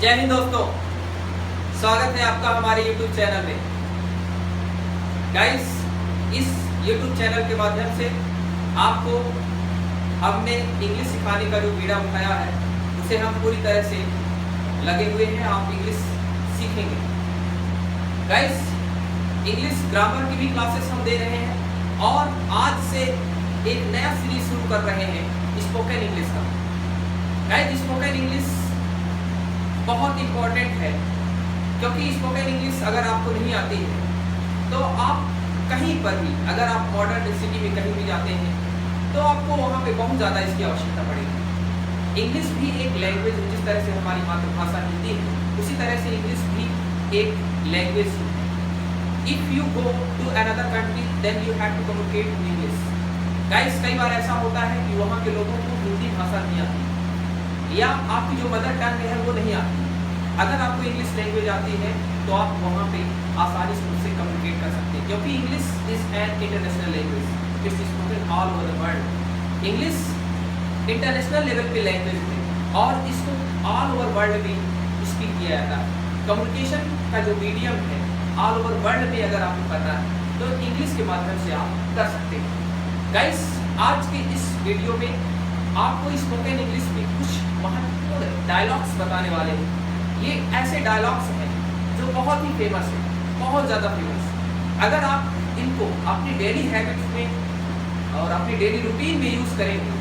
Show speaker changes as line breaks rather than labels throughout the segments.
जय हिंद दोस्तों, स्वागत है आपका हमारे YouTube चैनल में। गाइस, इस YouTube चैनल के माध्यम से आपको हमने इंग्लिश सिखाने का जो बीड़ा उठाया है उसे हम पूरी तरह से लगे हुए हैं। आप इंग्लिश सीखेंगे। गाइस, इंग्लिश ग्रामर की भी क्लासेस हम दे रहे हैं और आज से एक नया सीरीज शुरू कर रहे हैं स्पोकन इंग्लिश का। गाइस, स्पोकन इंग्लिश बहुत इम्पोर्टेंट है क्योंकि स्पोकन इंग्लिश अगर आपको नहीं आती है तो आप कहीं पर भी, अगर आप मॉडर्न सिटी में कहीं भी जाते हैं तो आपको वहाँ पे बहुत ज़्यादा इसकी आवश्यकता पड़ेगी। इंग्लिश भी एक लैंग्वेज है, जिस तरह से हमारी मातृभाषा हिंदी है उसी तरह से इंग्लिश भी एक लैंग्वेज है। If you go to another country then you have to communicate in English. Guys, कई बार ऐसा होता है कि वहाँ के लोगों को हिंदी भाषा नहीं आती या आपकी जो मदर टंग है वो नहीं आती। अगर आपको इंग्लिश लैंग्वेज आती है तो आप वहाँ पे आसानी से उससे कम्युनिकेट कर सकते हैं क्योंकि English is an international language, it's spoken all over the world. English international level पे लैंग्वेज है और इसको ऑल ओवर वर्ल्ड में स्पीक किया जाता है। कम्युनिकेशन का जो मीडियम है ऑल ओवर वर्ल्ड में अगर आपको करना है तो इंग्लिश के माध्यम से आप कर सकते हैं। गाइस, आज के इस वीडियो में आपको स्पोकन इंग्लिश में कुछ महत्वपूर्ण डायलॉग्स बताने वाले हैं। ये ऐसे डायलॉग्स हैं जो बहुत ही फेमस है, बहुत ज़्यादा फेमस। अगर आप इनको अपनी डेली हैबिट्स में और अपनी डेली रूटीन में यूज़ करेंगे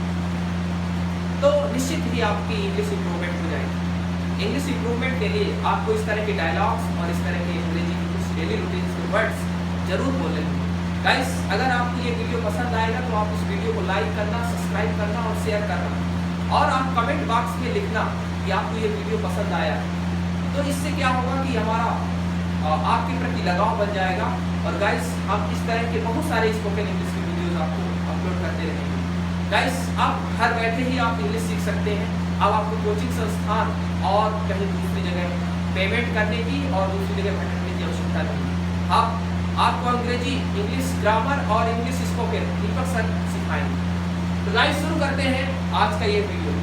तो निश्चित ही आपकी इंग्लिश इंप्रूवमेंट हो जाएगी। इंग्लिश इंप्रूवमेंट के लिए आपको इस तरह के डायलॉग्स और इस तरह के अंग्रेजी के कुछ डेली रूटीन के वर्ड्स जरूर बोलने होंगे। गाइस, अगर आपको ये वीडियो पसंद आएगा तो आप इस वीडियो को लाइक करना, सब्सक्राइब करना और शेयर करना और आप कमेंट बॉक्स में लिखना कि आपको ये वीडियो पसंद आया। तो इससे क्या होगा कि हमारा आपके प्रति लगाव बन जाएगा और गाइस, हम इस तरह के बहुत सारे स्पोकन इंग्लिश के वीडियोस आपको अपलोड करते रहेंगे। गाइस, आप घर बैठे ही आप इंग्लिश सीख सकते हैं। अब आपको कोचिंग संस्थान और कहीं दूसरी जगह पेमेंट करने की और दूसरी जगह भटकने की आवश्यकता नहीं। आपको अंग्रेजी, इंग्लिश ग्रामर और इंग्लिश स्पोकन दीपक सर सिखाएंगे। तो गाइस, शुरू करते हैं आज का ये वीडियो।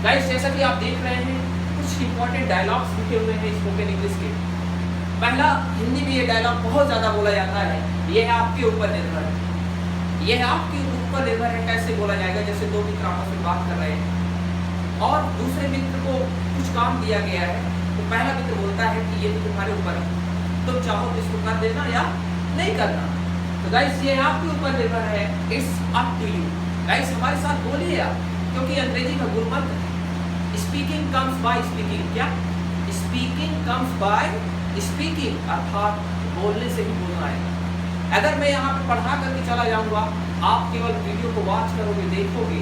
गाइस, जैसा कि आप देख रहे हैं कुछ इंपॉर्टेंट डायलॉग्स लिखे हुए हैं स्पोकन इंग्लिश के। पहला, हिंदी में ये डायलॉग बहुत ज़्यादा बोला जाता है, ये है आपके ऊपर निर्भर है। ये है आपके ऊपर निर्भर है कैसे बोला जाएगा, जैसे दो मित्र आपस में बात कर रहे हैं और दूसरे मित्र को कुछ काम दिया गया है तो पहला मित्र बोलता है कि ये तो तुम्हारे ऊपर है, तुम चाहो तो इसको कर देना या नहीं करना। तो गाइस, ये आपके ऊपर निर्भर है, it's up to you. Guys, हमारे साथ बोलिए आप, क्योंकि अंग्रेजी का गुरु मंत्र है स्पीकिंग कम्स बाय स्पीकिंग। क्या? स्पीकिंग कम्स बाय स्पीकिंग, अर्थात बोलने से ही बोलना है। अगर मैं यहाँ पे पढ़ा करके चला जाऊँगा, आप केवल वीडियो को वॉच करोगे, देखोगे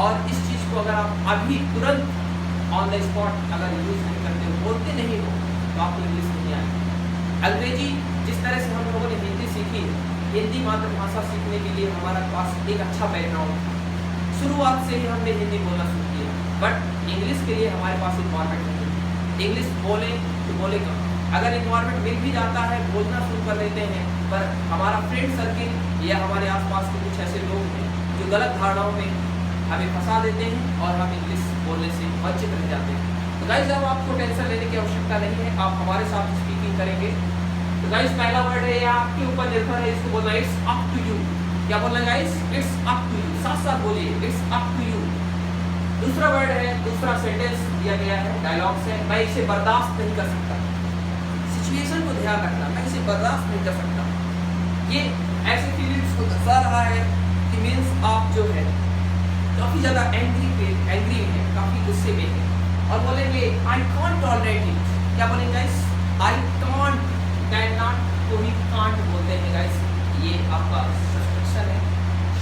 और इस चीज़ को अगर आप अभी तुरंत ऑन द स्पॉट अगर यूज़ नहीं करते हो, बोलते नहीं हो, तो आपको इंग्लिश नहीं आएगी। अंग्रेजी जिस तरह से हम लोगों ने हिंदी सीखी है, हिंदी मातृभाषा सीखने के लिए हमारा पास एक अच्छा बैकग्राउंड है। शुरुआत से ही हमने हिंदी बोलना शुरू किया, बट इंग्लिश के लिए हमारे पास इन्वायरमेंट नहीं है। इंग्लिश बोले तो बोले कम। अगर इन्वायरमेंट मिल भी जाता है, बोलना शुरू कर देते हैं, पर हमारा फ्रेंड सर्किल या हमारे आसपास के कुछ ऐसे लोग हैं जो गलत धारणाओं में हमें फंसा देते हैं और हम इंग्लिश बोलने से वंचित रह जाते हैं। तो गाइस, अब आपको टेंशन लेने की आवश्यकता नहीं है, आप हमारे साथ स्पीकिंग करेंगे। तो गाइस, पहला वर्ड है, ये आपके ऊपर निर्भर है, इसको बोलना इट्स अप टू यू। क्या बोलना है guys? It's up to you. साथ साथ बोलिए, इट्स अप टू यू। दूसरा वर्ड है, दूसरा सेंटेंस दिया गया है, डायलॉग से, मैं इसे बर्दाश्त नहीं कर सकता। सिचुएशन को ध्यान रखना, मैं इसे बर्दाश्त नहीं कर सकता। ये ऐसे फीलिंग्स को दर्शा रहा है कि मीन्स आप जो है काफ़ी ज़्यादा एंग्री है, काफ़ी गुस्से में है और बोलेंगे आई कॉन्ट टॉलरेट इट। क्या बोलेंगे guys? I can't, can not को ही कांट बोलते हैं गाइस। ये आपका सब्सट्रैक्शन है,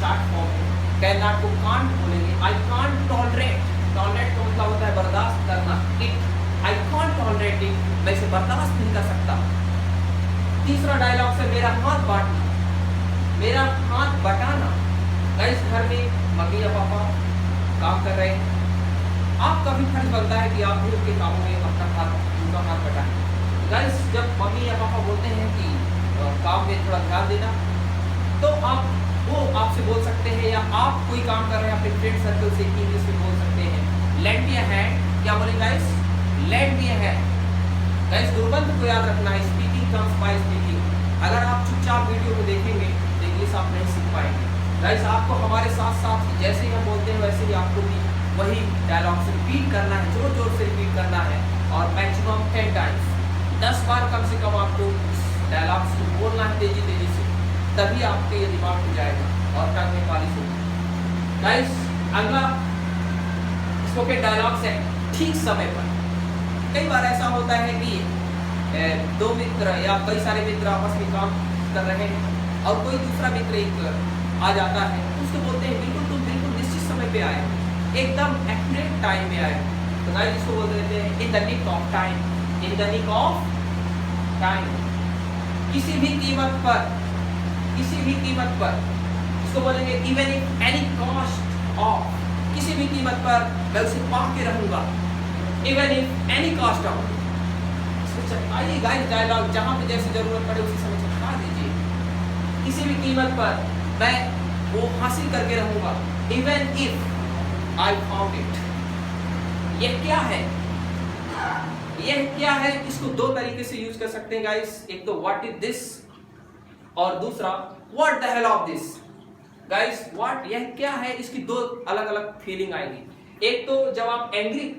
शॉर्ट फॉर्म है। कैन नॉट को कांट बोलेंगे। आई कांट टॉलरेट, टॉलरेट का मतलब होता है बर्दाश्त करना। It, I can't tolerate it, मैं इसे बर्दाश्त नहीं कर सकता। तीसरा डायलॉग से, मेरा हाथ बांटना, मेरा हाथ बटाना। गाइस, घर में मम्मी या पापा काम कर रहे हैं, आपका भी फर्ज बनता है कि आप भी उनके कामों में अपना उनका हाथ बटाएं। गाइस, जब मम्मी या पापा बोलते हैं कि काम में थोड़ा ध्यान देना, तो वो आपसे बोल सकते हैं या आप कोई काम कर रहे हैं अपने फ्रेंड सर्कल से इंग्लिश में बोल सकते हैं लेंड योर हैंड। क्या बोलेंगे गाइस? लेट मी है। गाइस गुरुबंध को याद रखना है, स्पीकिंग कम्स बाय स्पीकिंग। अगर आप चुपचाप वीडियो को देखेंगे तो इंग्लिश आप नहीं सीख पाएंगे। गाइस आपको हमारे साथ साथ जैसे ही हम बोलते हैं वैसे ही आपको भी वही डायलॉग से रिपीट करना है, जोर जोर से रिपीट करना है और मैक्सिमम 10 टाइम्स, 10 बार कम से कम आपको डायलॉग्स को बोलना है तेजी तेजी से, तभी आपके ये दिमाग में जाएगा और टंग में पालिश होगी। गाइस अगला स्पोकन डायलॉग्स है ठीक समय पर। कई बार ऐसा होता है कि दो मित्र या कई सारे मित्र आपस में काम कर रहे हैं और कोई दूसरा मित्र एक आ जाता है, उसको बोलते हैं बिल्कुल तुम बिल्कुल निश्चित समय पे आए, एकदम एक्यूरेट टाइम में आए। तो गाइस इसको बोल देते हैं in the nick of time, in the nick of time. किसी भी कीमत पर, किसी भी कीमत पर, इसको बोलेंगे even if any cost of, किसी भी कीमत पर मैं उसे पा के रहूंगा, even if any cost of. आइए गाइस डायलॉग जहां पे जैसे जरूरत पड़े उसी समय चिपका दीजिए। किसी भी कीमत पर मैं वो हासिल करके रहूंगा, even if I found it. यह क्या है, यह क्या है, इसको दो तरीके से यूज कर सकते हैं गाइस। एक तो व्हाट इज दिस और दूसरा what the hell of this. Guys what, यह क्या है, इसकी दो अलग अलग फीलिंग आएगी। एक तो जब आप एंग्री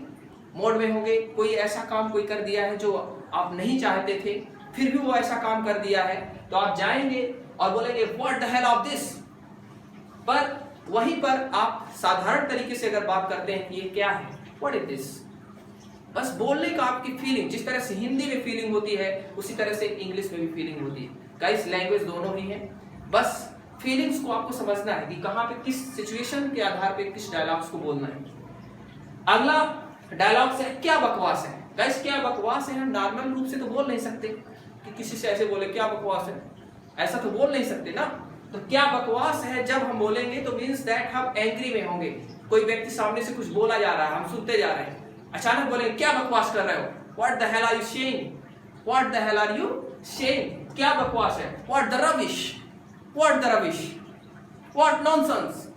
मोड में होंगे, कोई ऐसा काम कोई कर दिया है जो आप नहीं चाहते थे, फिर भी वो ऐसा काम कर दिया है, तो आप जाएंगे और बोलेंगे what the hell of this. पर वहीं पर आप साधारण तरीके से अगर बात करते हैं कि ये क्या है, व्हाट इज दिस, बस बोलने का आपकी फीलिंग, जिस तरह से हिंदी में फीलिंग होती है उसी तरह से इंग्लिश में भी फीलिंग होती है। गाइस लैंग्वेज दोनों ही है, बस फीलिंग्स को आपको समझना है कि कहाँ पे किस सिचुएशन के आधार पे किस डायलॉग्स को बोलना है। अगला डायलॉग है क्या बकवास है। गाइस क्या बकवास है, हम नॉर्मल रूप से तो बोल नहीं सकते कि किसी से ऐसे बोले क्या बकवास है, ऐसा तो बोल नहीं सकते ना। तो क्या बकवास है जब हम बोलेंगे तो मींस दैट हम एंग्री में होंगे। कोई व्यक्ति सामने से कुछ बोला जा रहा है, हम सुनते जा रहे हैं, अचानक बोलेंगे क्या बकवास कर रहे हो, what the hell are you saying, what the hell are you saying, क्या बकवास है, what the rubbish, what the rubbish, what nonsense.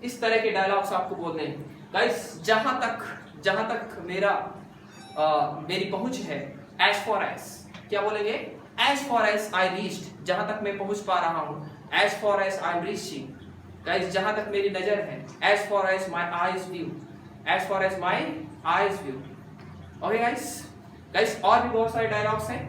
इस तरह के डायलॉग्स आपको बोलने हैं। गाइस जहां तक मेरी पहुंच है, एज फॉर एज, क्या बोलेंगे, as far as I reached, जहां तक मैं पहुंच पा रहा हूं, as far as I am reaching. Guys जहां तक मेरी नजर है, as far as my eyes view, as far as my eyes view. Okay guys, और भी बहुत सारे डायलॉग्स हैं।